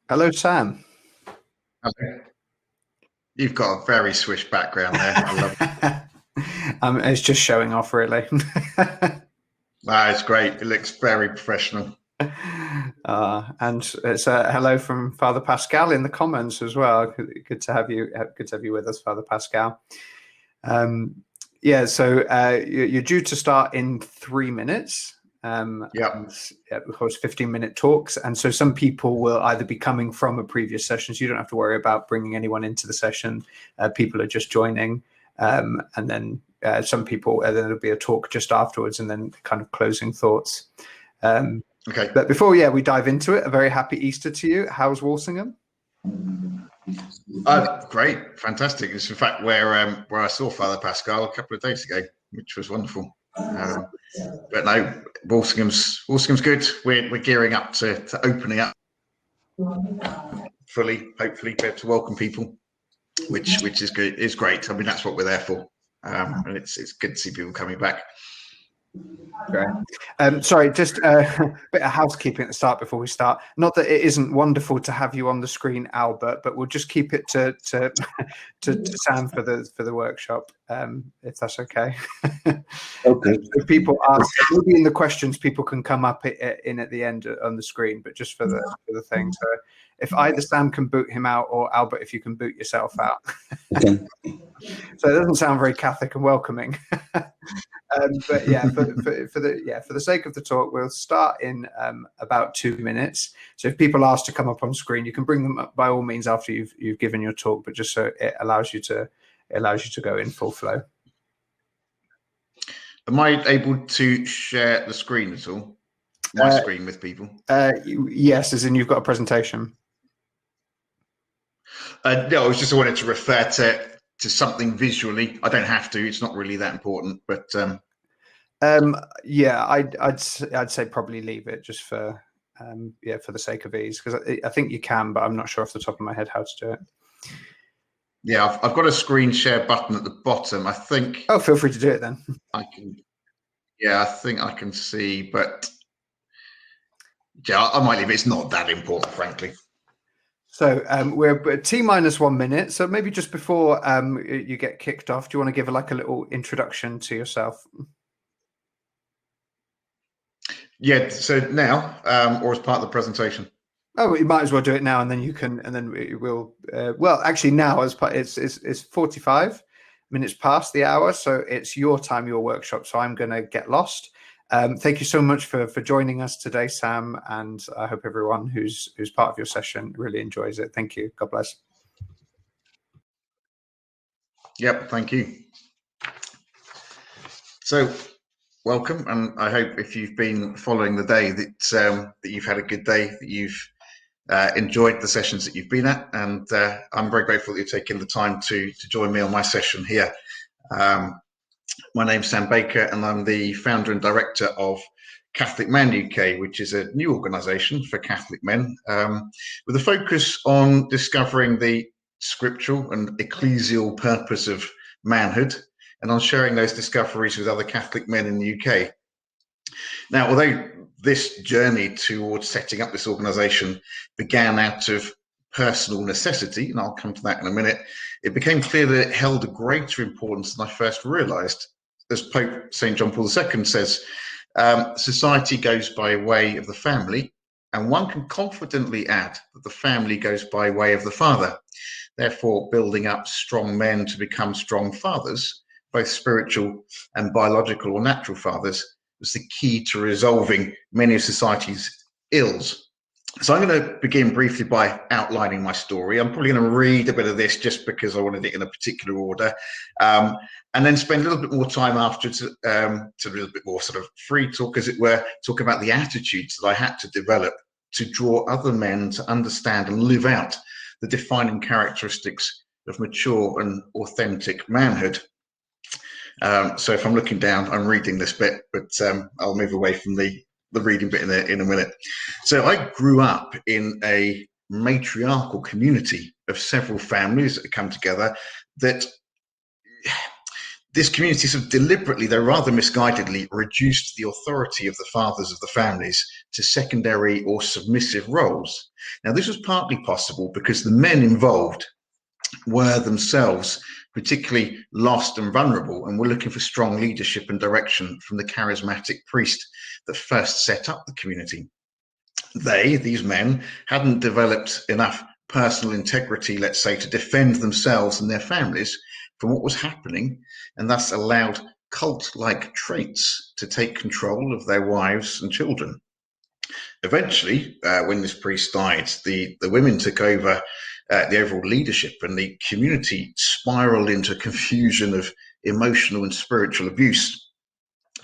Hello, Sam. Okay. You've got a very swish background there. I love it. It's just showing off, really. Ah, it's great. It looks very professional. And it's a hello from Father Pascal in the comments as well. Good to have you. Good to have you with us, Father Pascal. Yeah, so you're due to start in 3 minutes. Yep. Of course, 15-minute talks. And so some people will either be coming from a previous session, so you don't have to worry about bringing anyone into the session. People are just joining. And then some people, then there'll be a talk just afterwards and then kind of closing thoughts. Okay. But before, we dive into it, a very happy Easter to you. How's Walsingham? Great. Fantastic. It's in fact where I saw Father Pascal a couple of days ago, which was wonderful. But no, Walsingham's good. We're gearing up to opening up fully, hopefully, be able to welcome people, which is good. Is great. I mean, that's what we're there for. And it's good to see people coming back. Great. Sorry, just a bit of housekeeping at the start before we start. Not that it isn't wonderful to have you on the screen, Albert, but we'll just keep it to Sam for the workshop, if that's okay. Okay. If people ask, maybe in the questions, people can come up in at the end on the screen, but just for the thing. So if either Sam can boot him out or Albert, if you can boot yourself out. Okay. So it doesn't sound very Catholic and welcoming. But yeah, for the sake of the talk, we'll start in about 2 minutes. So if people ask to come up on screen, you can bring them up by all means after you've given your talk, but just so it allows you to go in full flow. Am I able to share the screen at all? My screen with people? Yes, as in you've got a presentation. No, I was just wanted to refer to something visually. I don't have to. It's not really that important, but yeah, I'd say probably leave it just for for the sake of ease, because I think you can, but I'm not sure off the top of my head how to do it. Yeah, I've got a screen share button at the bottom. I think. Oh, feel free to do it then. I can. Yeah, I think I can see, but yeah, I might leave it. It's not that important, frankly. So we're T-1 minute. So maybe just before you get kicked off, do you want to give a little introduction to yourself? Yeah. So now, or as part of the presentation. Oh, you might as well do it now, and then you can, and then we'll. Well, actually, now as part, it's 45 minutes past the hour, so it's your time, your workshop. So I'm going to get lost. Thank you so much for joining us today, Sam, and I hope everyone who's part of your session really enjoys it. Thank you. God bless. Yep, thank you. So, welcome, and I hope if you've been following the day that you've had a good day, that you've enjoyed the sessions that you've been at, and I'm very grateful that you've taken the time to join me on my session here. My name's Sam Baker, and I'm the founder and director of Catholic Man UK, which is a new organisation for Catholic men with a focus on discovering the scriptural and ecclesial purpose of manhood, and on sharing those discoveries with other Catholic men in the UK. Now, although this journey towards setting up this organisation began out of personal necessity, and I'll come to that in a minute, it became clear that it held a greater importance than I first realised. As Pope St. John Paul II says, society goes by way of the family, and one can confidently add that the family goes by way of the father. Therefore, building up strong men to become strong fathers, both spiritual and biological or natural fathers, was the key to resolving many of society's ills. So I'm going to begin briefly by outlining my story. I'm probably going to read a bit of this just because I wanted it in a particular order, and then spend a little bit more time after to a little bit more sort of free talk, as it were, talk about the attitudes that I had to develop to draw other men to understand and live out the defining characteristics of mature and authentic manhood. So if I'm looking down, I'm reading this bit, but I'll move away from the reading bit in a minute. So I grew up in a matriarchal community of several families that come together that this community sort of deliberately, though rather misguidedly, reduced the authority of the fathers of the families to secondary or submissive roles. Now, this was partly possible because the men involved were themselves particularly lost and vulnerable, and were looking for strong leadership and direction from the charismatic priest that first set up the community. These men, hadn't developed enough personal integrity, let's say, to defend themselves and their families from what was happening, and thus allowed cult-like traits to take control of their wives and children. Eventually, when this priest died, the women took over the overall leadership, and the community spiraled into confusion of emotional and spiritual abuse.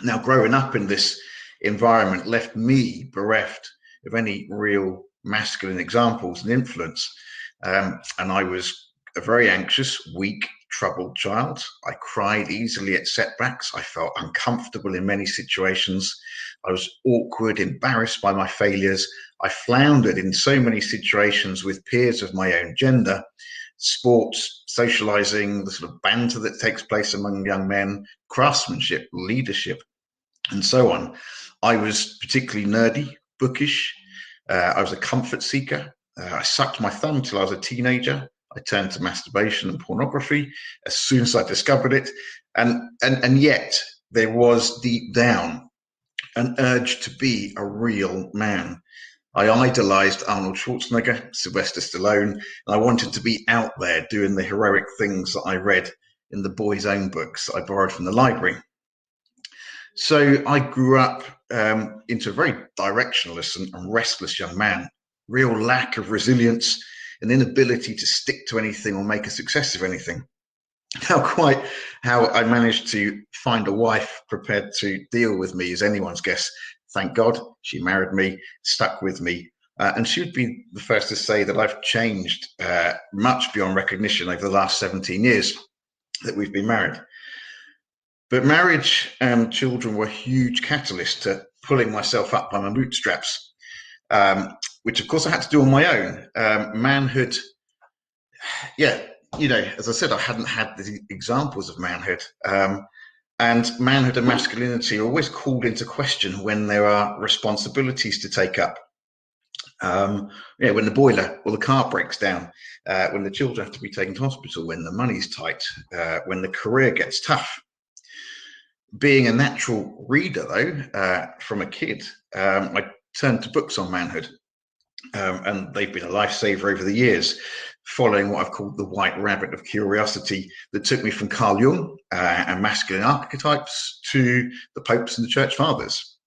Now, growing up in this environment left me bereft of any real masculine examples and influence. And I was a very anxious, weak, troubled child. I cried easily at setbacks. I felt uncomfortable in many situations. I was awkward, embarrassed by my failures. I floundered in so many situations with peers of my own gender, sports, socializing, the sort of banter that takes place among young men, craftsmanship, leadership, and so on. I was particularly nerdy, bookish. I was a comfort seeker. I sucked my thumb till I was a teenager. I turned to masturbation and pornography as soon as I discovered it. And yet there was deep down an urge to be a real man. I idolized Arnold Schwarzenegger, Sylvester Stallone, and I wanted to be out there doing the heroic things that I read in the boys' own books that I borrowed from the library. So I grew up into a very directionless and restless young man, real lack of resilience, an inability to stick to anything or make a success of anything. Now, quite how I managed to find a wife prepared to deal with me is anyone's guess. Thank God she married me, stuck with me, and she would be the first to say that I've changed much beyond recognition over the last 17 years that we've been married. But marriage and children were a huge catalyst to pulling myself up by my bootstraps, which of course I had to do on my own. Manhood, yeah, you know, as I said, I hadn't had the examples of manhood. And manhood and masculinity are always called into question when there are responsibilities to take up. When the boiler or the car breaks down, when the children have to be taken to hospital, when the money's tight, when the career gets tough. Being a natural reader, though, from a kid, I turned to books on manhood, and they've been a lifesaver over the years, following what I've called the white rabbit of curiosity that took me from Carl Jung and masculine archetypes to the popes and the church fathers.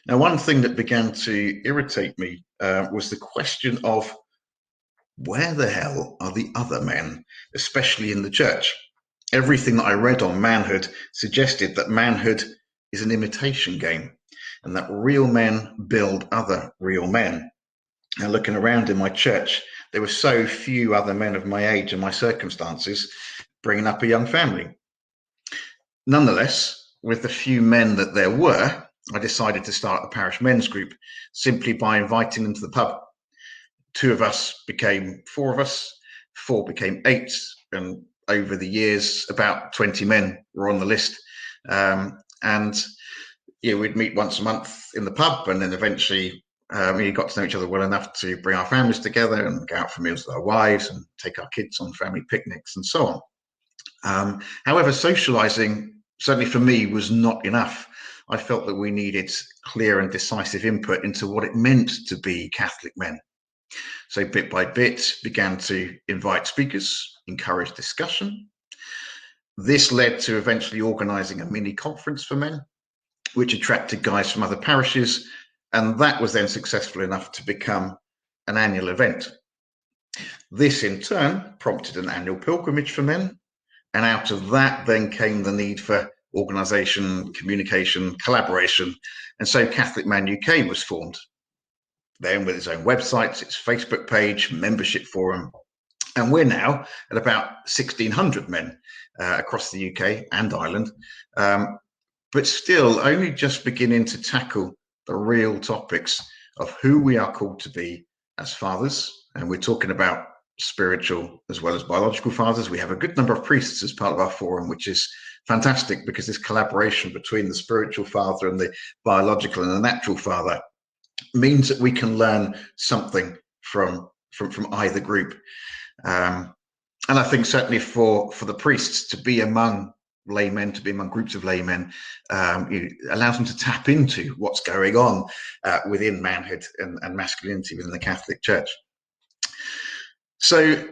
Now, one thing that began to irritate me was the question of where the hell are the other men, especially in the church? Everything that I read on manhood suggested that manhood is an imitation game and that real men build other real men. Now, looking around in my church, there were so few other men of my age and my circumstances bringing up a young family. Nonetheless, with the few men that there were, I decided to start a parish men's group simply by inviting them to the pub. 2 of us became 4 of us, 4 became 8, and over the years, about 20 men were on the list. And yeah, we'd meet once a month in the pub, and then eventually we got to know each other well enough to bring our families together and go out for meals with our wives and take our kids on family picnics and so on. However, socializing, certainly for me, was not enough. I felt that we needed clear and decisive input into what it meant to be Catholic men. So bit by bit, began to invite speakers, encourage discussion. This led to eventually organizing a mini conference for men, which attracted guys from other parishes, and that was then successful enough to become an annual event. This in turn prompted an annual pilgrimage for men, and out of that then came the need for organisation, communication, collaboration, and so Catholic Man UK was formed. Then with its own website, its Facebook page, membership forum, and we're now at about 1,600 men across the UK and Ireland, but still only just beginning to tackle the real topics of who we are called to be as fathers. And we're talking about spiritual as well as biological fathers. We have a good number of priests as part of our forum, which is fantastic, because this collaboration between the spiritual father and the biological and the natural father means that we can learn something from either group. And I think certainly for the priests to be among laymen, to be among groups of laymen, it allows them to tap into what's going on within manhood and masculinity within the Catholic Church. So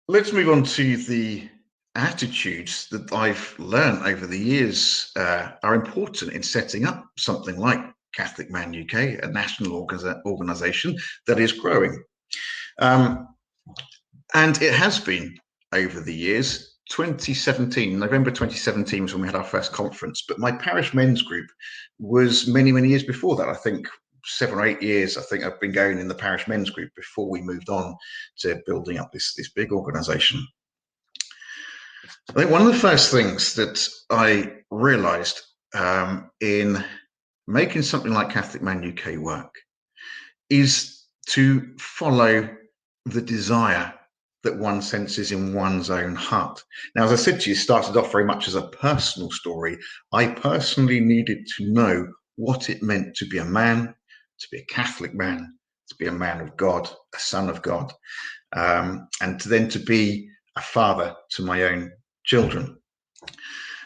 let's move on to the attitudes that I've learned over the years are important in setting up something like Catholic Man UK, a national organisation that is growing. And it has been over the years. 2017, November 2017 was when we had our first conference, but my parish men's group was many, many years before that. I think 7 or 8 years, I think I've been going in the parish men's group before we moved on to building up this big organisation. I think one of the first things that I realised in making something like Catholic Man UK work is to follow the desire that one senses in one's own heart. Now, as I said to you, it started off very much as a personal story. I personally needed to know what it meant to be a man, to be a Catholic man, to be a man of God, a son of God, and then to be a father to my own children.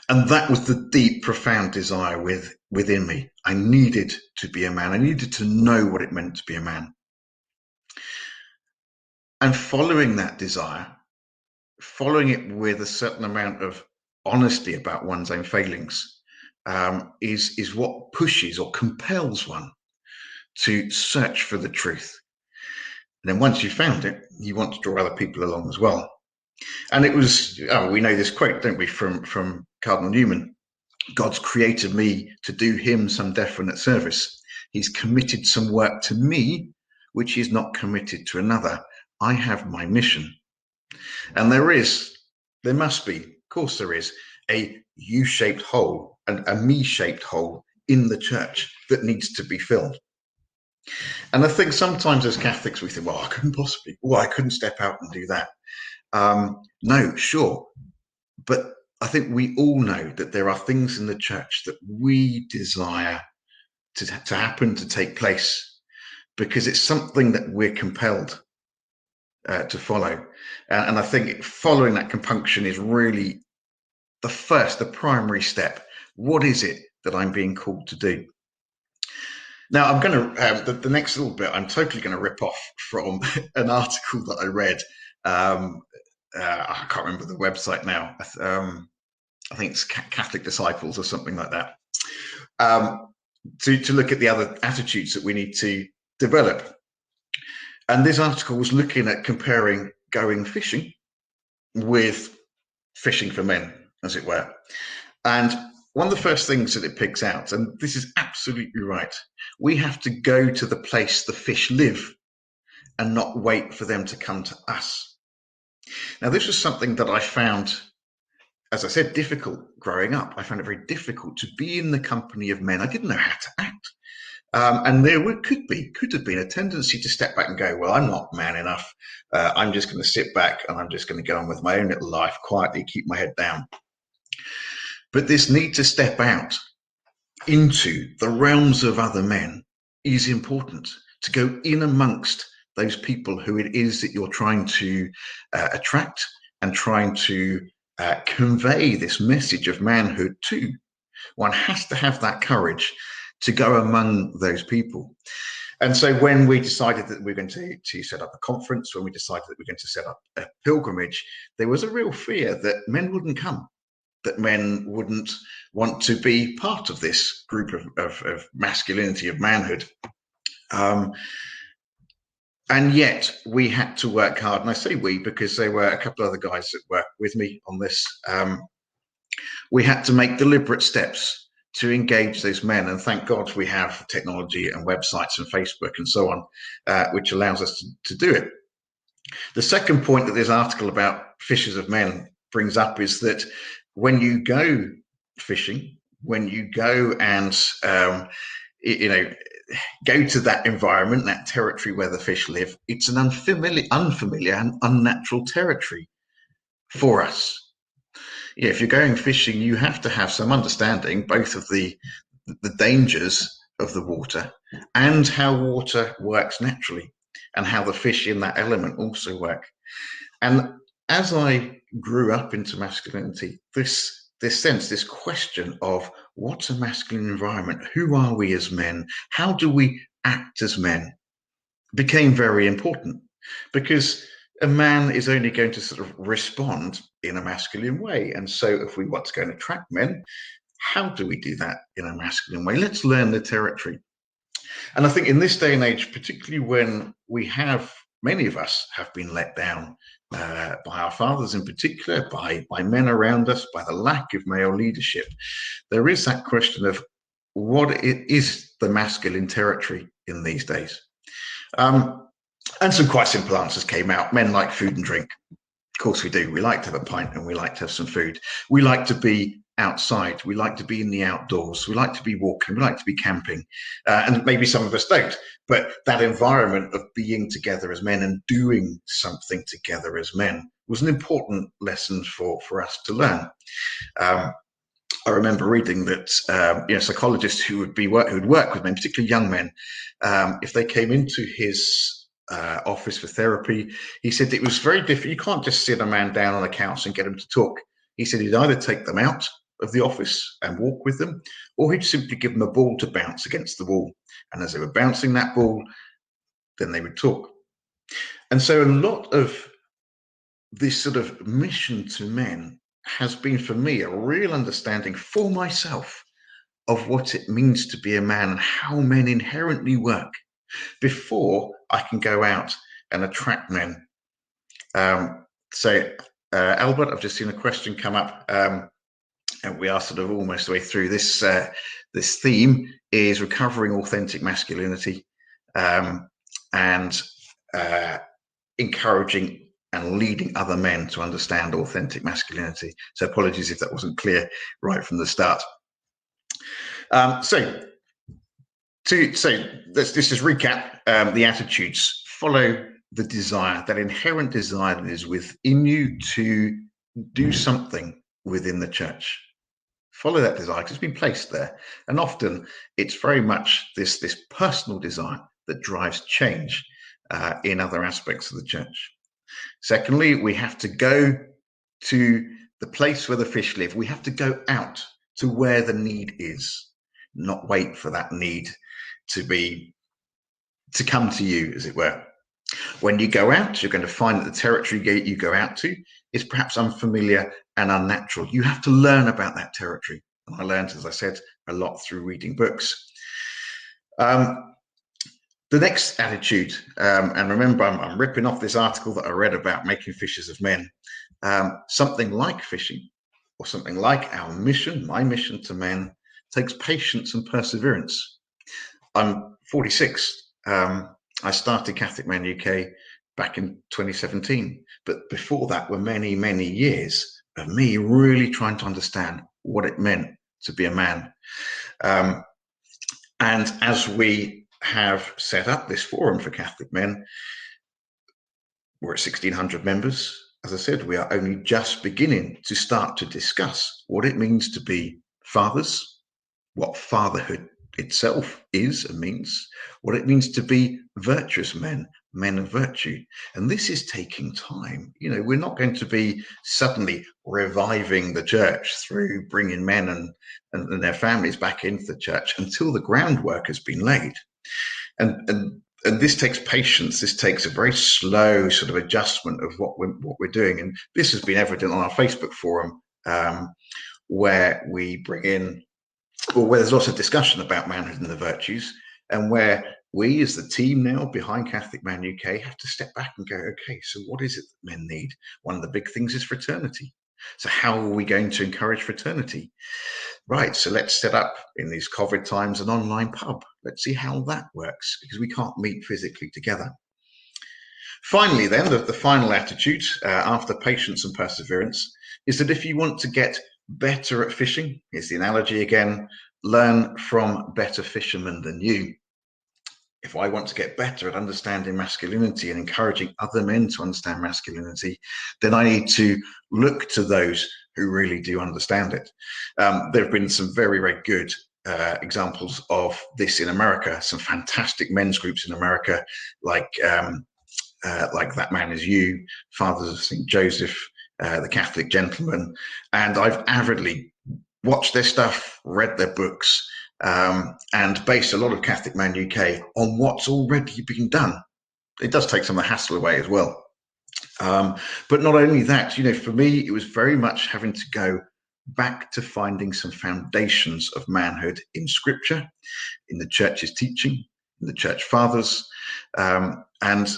And that was the deep, profound desire within me. I needed to be a man. I needed to know what it meant to be a man. And following that desire, following it with a certain amount of honesty about one's own failings, is what pushes or compels one to search for the truth. And then once you've found it, you want to draw other people along as well. And it was, we know this quote, don't we, from Cardinal Newman: God's created me to do him some definite service. He's committed some work to me, which he's not committed to another. I have my mission. And there must be, of course there is, a U-shaped hole and a me-shaped hole in the church that needs to be filled. And I think sometimes as Catholics we think, well, I couldn't step out and do that. No, sure. But I think we all know that there are things in the church that we desire to happen, to take place, because it's something that we're compelled to follow. And I think following that compunction is really the primary step. What is it that I'm being called to do? Now, I'm going to, the next little bit, I'm totally going to rip off from an article that I read. I can't remember the website now. I think it's Catholic Disciples or something like that. To look at the other attitudes that we need to develop. And this article was looking at comparing going fishing with fishing for men, as it were. And one of the first things that it picks out, and this is absolutely right, we have to go to the place the fish live and not wait for them to come to us. Now, this was something that I found, as I said, difficult growing up. I found it very difficult to be in the company of men. I didn't know how to act. And there could have been a tendency to step back and go, well, I'm not man enough. I'm just going to sit back and I'm just going to go on with my own little life, quietly keep my head down. But this need to step out into the realms of other men is important, to go in amongst those people who it is that you're trying to attract and trying to convey this message of manhood to. One has to have that courage to go among those people. And so when we decided that we're going to set up a conference, when we decided that we're going to set up a pilgrimage, there was a real fear that men wouldn't come, that men wouldn't want to be part of this group of masculinity, of manhood. And yet we had to work hard. And I say we because there were a couple of other guys that were with me on this. We had to make deliberate steps to engage those men. And thank God we have technology and websites and Facebook and so on, which allows us to do it. The second point that this article about fishers of men brings up is that when you go fishing, when you go and, go to that environment, that territory where the fish live, it's an unfamiliar and unnatural territory for us. yeah, if you're going fishing, you have to have some understanding both of the dangers of the water and how water works naturally and how the fish in that element also work. And as I grew up into masculinity, this question of what's a masculine environment, who are we as men, how do we act as men, became very important, because a man is only going to sort of respond in a masculine way. And so if we want to go and attract men, how do we do that in a masculine way? Let's learn the territory. And I think in this day and age, particularly when many of us have been let down by our fathers in particular, by men around us, by the lack of male leadership, there is that question of what is the masculine territory in these days. And some quite simple answers came out. Men like food and drink. Of course we do. We like to have a pint and we like to have some food. We like to be outside. We like to be in the outdoors. We like to be walking. We like to be camping. And maybe some of us don't. But that environment of being together as men and doing something together as men was an important lesson for us to learn. I remember reading that psychologists who would work with men, particularly young men, if they came into his office for therapy, he said it was very difficult. You can't just sit a man down on a couch and get him to talk. He said he'd either take them out of the office and walk with them, or he'd simply give them a ball to bounce against the wall. And as they were bouncing that ball, then they would talk. And so a lot of this sort of mission to men has been for me a real understanding for myself of what it means to be a man and how men inherently work before I can go out and attract men. Albert, I've just seen a question come up, and we are sort of almost the way through this. This theme is recovering authentic masculinity, and encouraging and leading other men to understand authentic masculinity. So apologies if that wasn't clear right from the start. Let's just recap the attitudes. Follow the desire, that inherent desire that is within you to do something within the church. Follow that desire because it's been placed there. And often it's very much this personal desire that drives change in other aspects of the church. Secondly, we have to go to the place where the fish live. We have to go out to where the need is, not wait for that need to come to you, as it were. When you go out, you're going to find that the territory you go out to is perhaps unfamiliar and unnatural. You have to learn about that territory. And I learned, as I said, a lot through reading books. The next attitude, and remember, I'm ripping off this article that I read about making fishers of men. Something like fishing, or something like our mission, my mission to men, takes patience and perseverance. I'm 46. I started Catholic Men UK back in 2017, but before that were many, many years of me really trying to understand what it meant to be a man. And as we have set up this forum for Catholic men, we're at 1,600 members. As I said, we are only just beginning to start to discuss what it means to be fathers, what fatherhood itself is and means, what it means to be virtuous men, men of virtue. And this is taking time. You know, we're not going to be suddenly reviving the church through bringing men and their families back into the church until the groundwork has been laid. And this takes patience. This takes a very slow sort of adjustment of what we're doing. And this has been evident on our Facebook forum, where we bring in, or where there's lots of discussion about manhood and the virtues, and where we as the team now behind Catholic Man UK have to step back and go, okay, so what is it that men need? One of the big things is fraternity. So how are we going to encourage fraternity? Right, so let's set up in these COVID times an online pub. Let's see how that works, because we can't meet physically together. Finally, then, the final attitude after patience and perseverance is that if you want to get better at fishing, here's the analogy again, learn from better fishermen than you. If I want to get better at understanding masculinity and encouraging other men to understand masculinity, then I need to look to those who really do understand it. There have been some very, very good examples of this in America, some fantastic men's groups in America, like That Man Is You, Fathers of St. Joseph, the Catholic Gentleman, and I've avidly watched their stuff, read their books, and based a lot of Catholic Man UK on what's already been done. It does take some of the hassle away as well. But not only that, for me, it was very much having to go back to finding some foundations of manhood in Scripture, in the Church's teaching, in the Church Fathers, and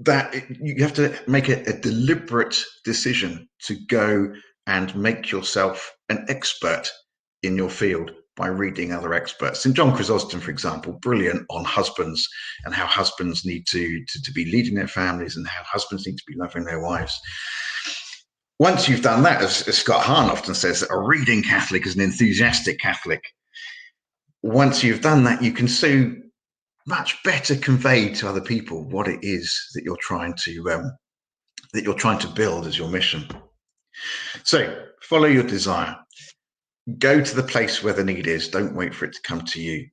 that you have to make a deliberate decision to go and make yourself an expert in your field by reading other experts. St. John Chrysostom, for example, brilliant on husbands and how husbands need to be leading their families and how husbands need to be loving their wives. Once you've done that, as Scott Hahn often says, a reading Catholic is an enthusiastic Catholic. Once you've done that, you can so much better convey to other people what it is that you're trying to build as your mission. So follow your desire. Go to the place where the need is. Don't wait for it to come to you.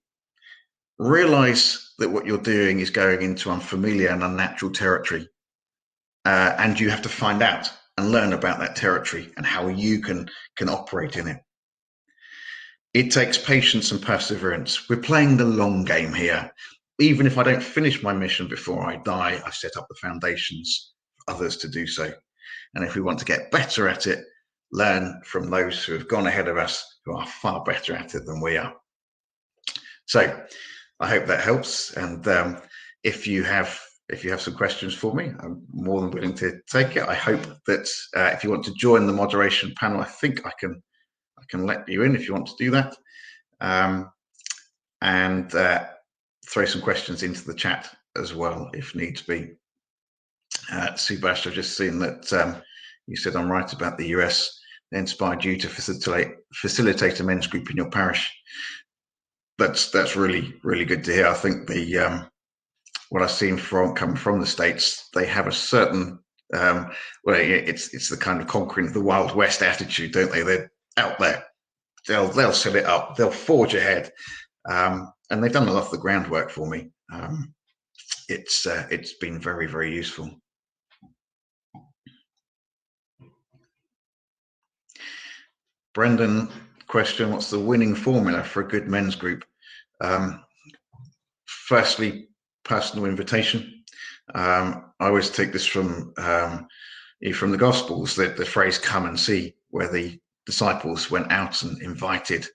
Realize that what you're doing is going into unfamiliar and unnatural territory, and you have to find out and learn about that territory and how you can operate in it. It takes patience and perseverance. We're playing the long game here. Even if I don't finish my mission before I die, I've set up the foundations for others to do so. And if we want to get better at it, learn from those who have gone ahead of us, who are far better at it than we are. So I hope that helps. And if you have some questions for me, I'm more than willing to take it. I hope that if you want to join the moderation panel, I think I can let you in if you want to do that. And throw some questions into the chat as well, if needs be. Subash, I've just seen that you said I'm right about the US. They inspired you to facilitate a men's group in your parish. That's really, really good to hear. I think what I've seen coming from the States, they have a certain it's the kind of conquering the Wild West attitude, don't they? They're out there. They'll set it up. They'll forge ahead. And they've done a lot of the groundwork for me. It's been very, very useful. Brendan, question: what's the winning formula for a good men's group? Firstly, personal invitation. I always take this from the Gospels, the phrase "come and see," where the disciples went out and invited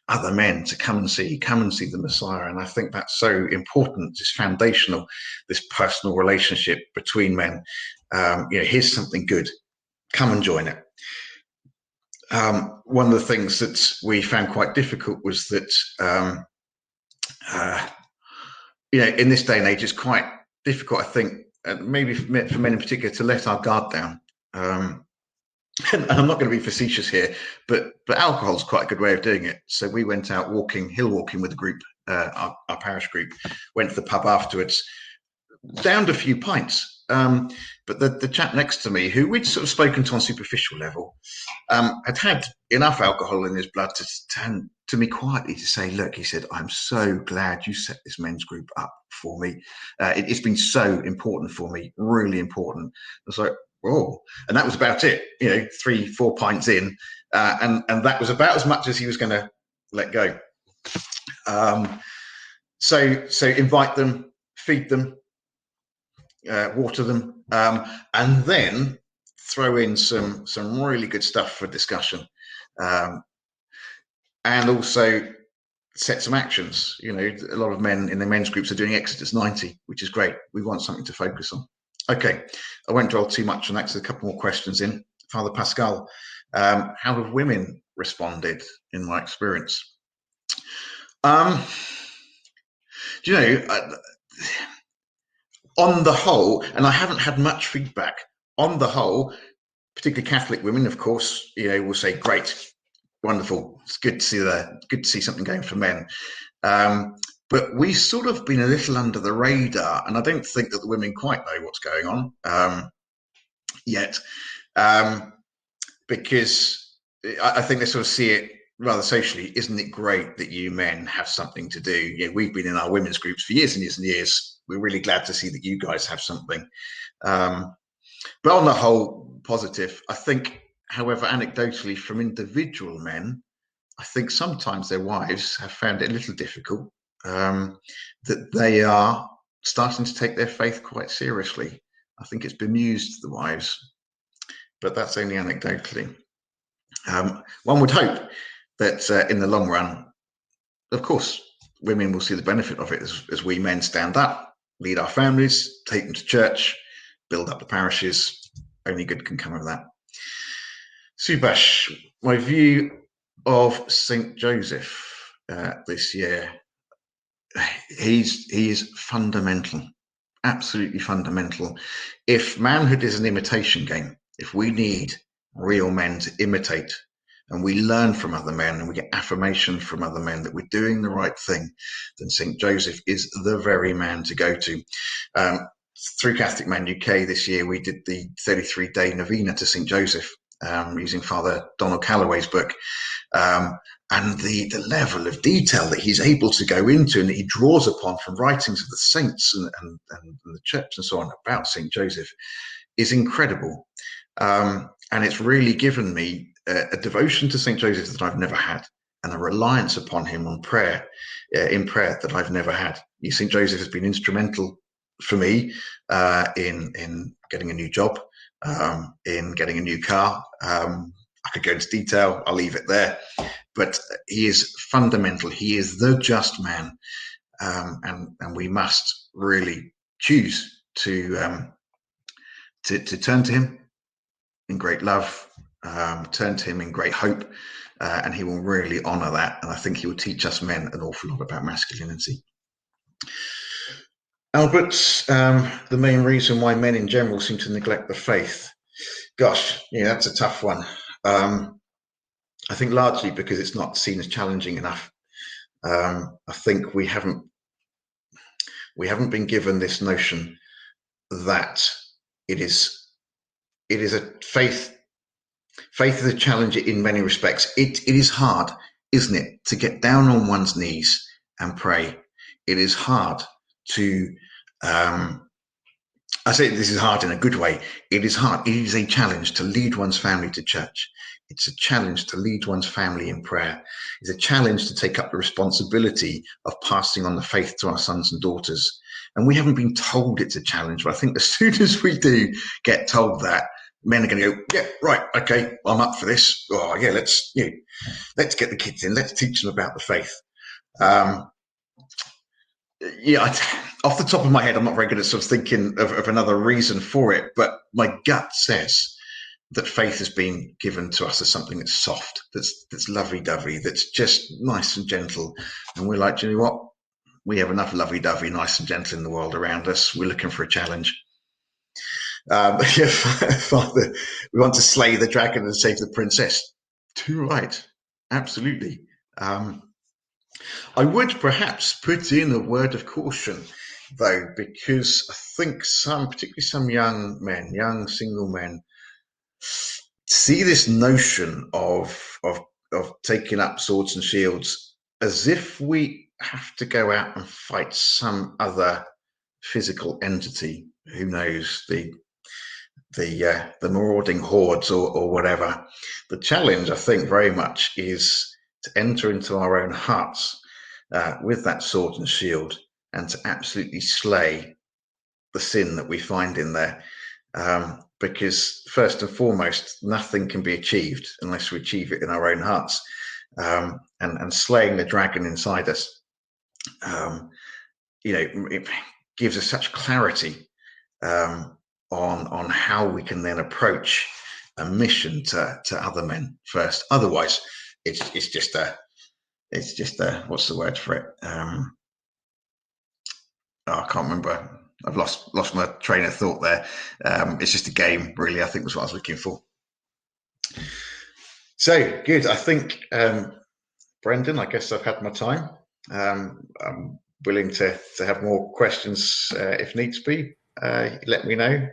other men to come and see the Messiah. And I think that's so important. It's foundational, this personal relationship between men. Here's something good, come and join it. One of the things that we found quite difficult was that in this day and age, it's quite difficult, I think, maybe for men in particular, to let our guard down. And I'm not going to be facetious here, but alcohol is quite a good way of doing it. So we went out hill walking with a group, our parish group, went to the pub afterwards, downed a few pints. But the chap next to me, who we'd sort of spoken to on superficial level, had enough alcohol in his blood to turn to me quietly to say, look, he said, I'm so glad you set this men's group up for me. It's been so important for me, really important. I was like, oh, and that was about it, 3-4 pints in, and that was about as much as he was going to let go. So invite them, feed them, water them, and then throw in some really good stuff for discussion, and also set some actions. A lot of men in the men's groups are doing Exodus 90, which is great. We want something to focus on. Okay, I won't dwell too much on that, because there's a couple more questions in. Father Pascal, how have women responded in my experience? On the whole, and I haven't had much feedback, on the whole, particularly Catholic women, of course, will say, great, wonderful, it's good to see something going for men. But we've sort of been a little under the radar, and I don't think that the women quite know what's going on yet. because I think they sort of see it rather socially. Isn't it great that you men have something to do? Yeah, we've been in our women's groups for years and years and years. We're really glad to see that you guys have something. But on the whole, positive. I think, however, anecdotally from individual men, I think sometimes their wives have found it a little difficult, that they are starting to take their faith quite seriously. I think it's bemused the wives, but that's only anecdotally. One would hope that in the long run, of course, women will see the benefit of it as we men stand up, lead our families, take them to church, build up the parishes. Only good can come of that. Subash, my view of St. Joseph this year, he is fundamental, absolutely fundamental. If manhood is an imitation game, if we need real men to imitate, and we learn from other men and we get affirmation from other men that we're doing the right thing, then St. Joseph is the very man to go to. Through Catholic Man UK this year, we did the 33-day novena to St. Joseph, using Father Donald Calloway's book. And the level of detail that he's able to go into and that he draws upon from writings of the saints and the church and so on about St. Joseph is incredible. And it's really given me a devotion to St. Joseph that I've never had, and a reliance upon him on prayer, in prayer, that I've never had. St. Joseph has been instrumental for me in getting a new job, in getting a new car. I could go into detail, I'll leave it there. But he is fundamental. He is the just man, and we must really choose to turn to him in great love, turn to him in great hope, and he will really honour that. And I think he will teach us men an awful lot about masculinity. Albert, the main reason why men in general seem to neglect the faith. Gosh, yeah, that's a tough one. I think largely because it's not seen as challenging enough. I think we haven't been given this notion that it is a faith. Faith is a challenge in many respects. It is hard, isn't it, to get down on one's knees and pray. It is hard to, I say this is hard in a good way. It is hard. It is a challenge to lead one's family to church. It's a challenge to lead one's family in prayer. It's a challenge to take up the responsibility of passing on the faith to our sons and daughters. And we haven't been told it's a challenge, but I think as soon as we do get told that, men are going to go, yeah, right, okay, I'm up for this. Oh, yeah, let's get the kids in. Let's teach them about the faith. Off the top of my head, I'm not very good at sort of thinking of another reason for it, but my gut says that faith has been given to us as something that's soft, that's lovey-dovey, that's just nice and gentle. And we're like, do you know what? We have enough lovey-dovey, nice and gentle in the world around us. We're looking for a challenge. Father, we want to slay the dragon and save the princess. Too right. Absolutely. I would perhaps put in a word of caution, though, because I think particularly some young men, young single men, see this notion of taking up swords and shields as if we have to go out and fight some other physical entity. Who knows, the marauding hordes or whatever. The challenge, I think, very much is to enter into our own hearts with that sword and shield, and to absolutely slay the sin that we find in there. Because first and foremost, nothing can be achieved unless we achieve it in our own hearts. And slaying the dragon inside us, it gives us such clarity on how we can then approach a mission to other men first. Otherwise, it's just a what's the word for it? I can't remember. I've lost my train of thought there. It's just a game, really. I think was what I was looking for. So good. I think, Brendan, I guess I've had my time. I'm willing to have more questions if needs be. Let me know.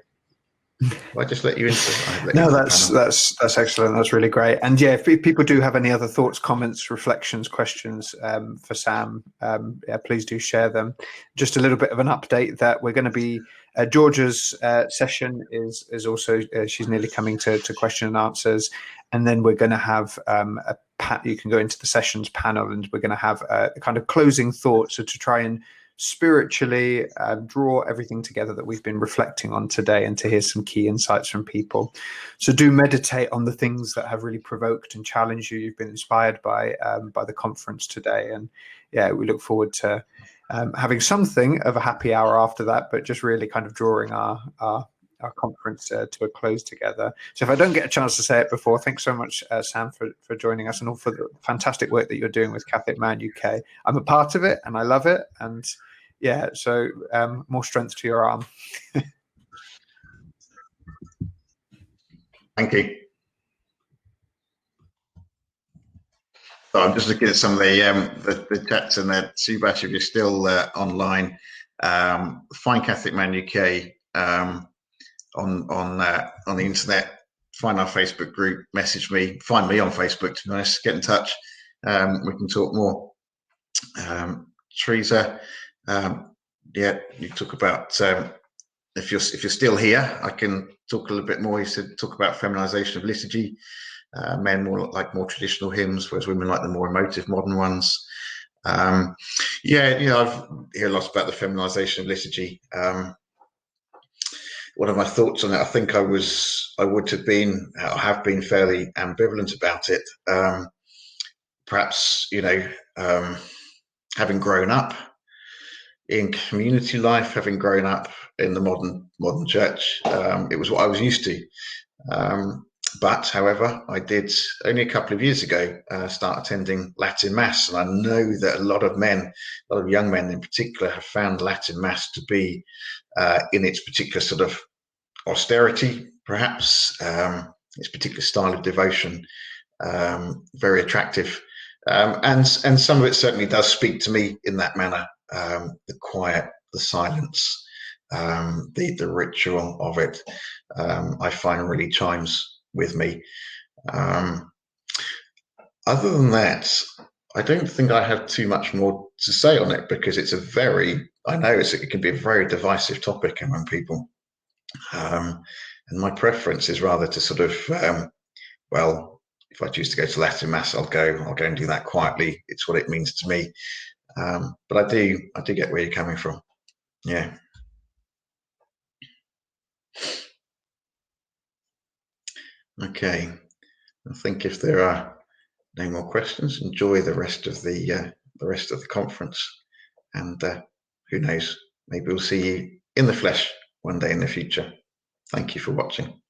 I just let you into, I let you No, into the that's panel. that's excellent. That's really great. And yeah, if people do have any other thoughts, comments, reflections, questions for Sam, yeah, please do share them. Just a little bit of an update that we're going to be Georgia's session is also she's nearly coming to question and answers, and then we're going to have you can go into the sessions panel, and we're going to have a kind of closing thoughts, so to try and spiritually draw everything together that we've been reflecting on today, and to hear some key insights from people. So do meditate on the things that have really provoked and challenged you. You've been inspired by the conference today, and yeah, we look forward to having something of a happy hour after that, but just really kind of drawing our conference to a close together. So if I don't get a chance to say it before, thanks so much, Sam, for joining us, and all for the fantastic work that you're doing with Catholic Man UK. I'm a part of it and I love it, and yeah, so more strength to your arm. Thank you. So I'm just looking at some of the chats and that. Subash, if you're still online, find Catholic Man UK on the internet. Find our Facebook group. Message me. Find me on Facebook. To be honest, get in touch. We can talk more. Teresa, yeah, you talk about if you're still here, I can talk a little bit more. You said talk about feminization of liturgy. Men like more traditional hymns, whereas women like the more emotive modern ones. Yeah, I've heard lots about the feminization of liturgy. One of my thoughts on it, I think I would have been, or have been, fairly ambivalent about it. Perhaps, having grown up in community life, having grown up in the modern church, it was what I was used to. But, however, I did only a couple of years ago start attending Latin Mass, and I know that a lot of young men in particular, have found Latin Mass to be, in its particular sort of austerity, perhaps, its particular style of devotion, very attractive. And some of it certainly does speak to me in that manner. The quiet, the silence, the ritual of it, I find really chimes with me. Other than that, I don't think I have too much more to say on it, because it's I know it can be a very divisive topic among people. And my preference is rather to sort of, well, if I choose to go to Latin Mass, I'll go and do that quietly. It's what it means to me. But I do get where you're coming from. Yeah. Okay. I think if there are no more questions, enjoy the rest of the conference, and who knows, maybe we'll see you in the flesh one day in the future. Thank you for watching.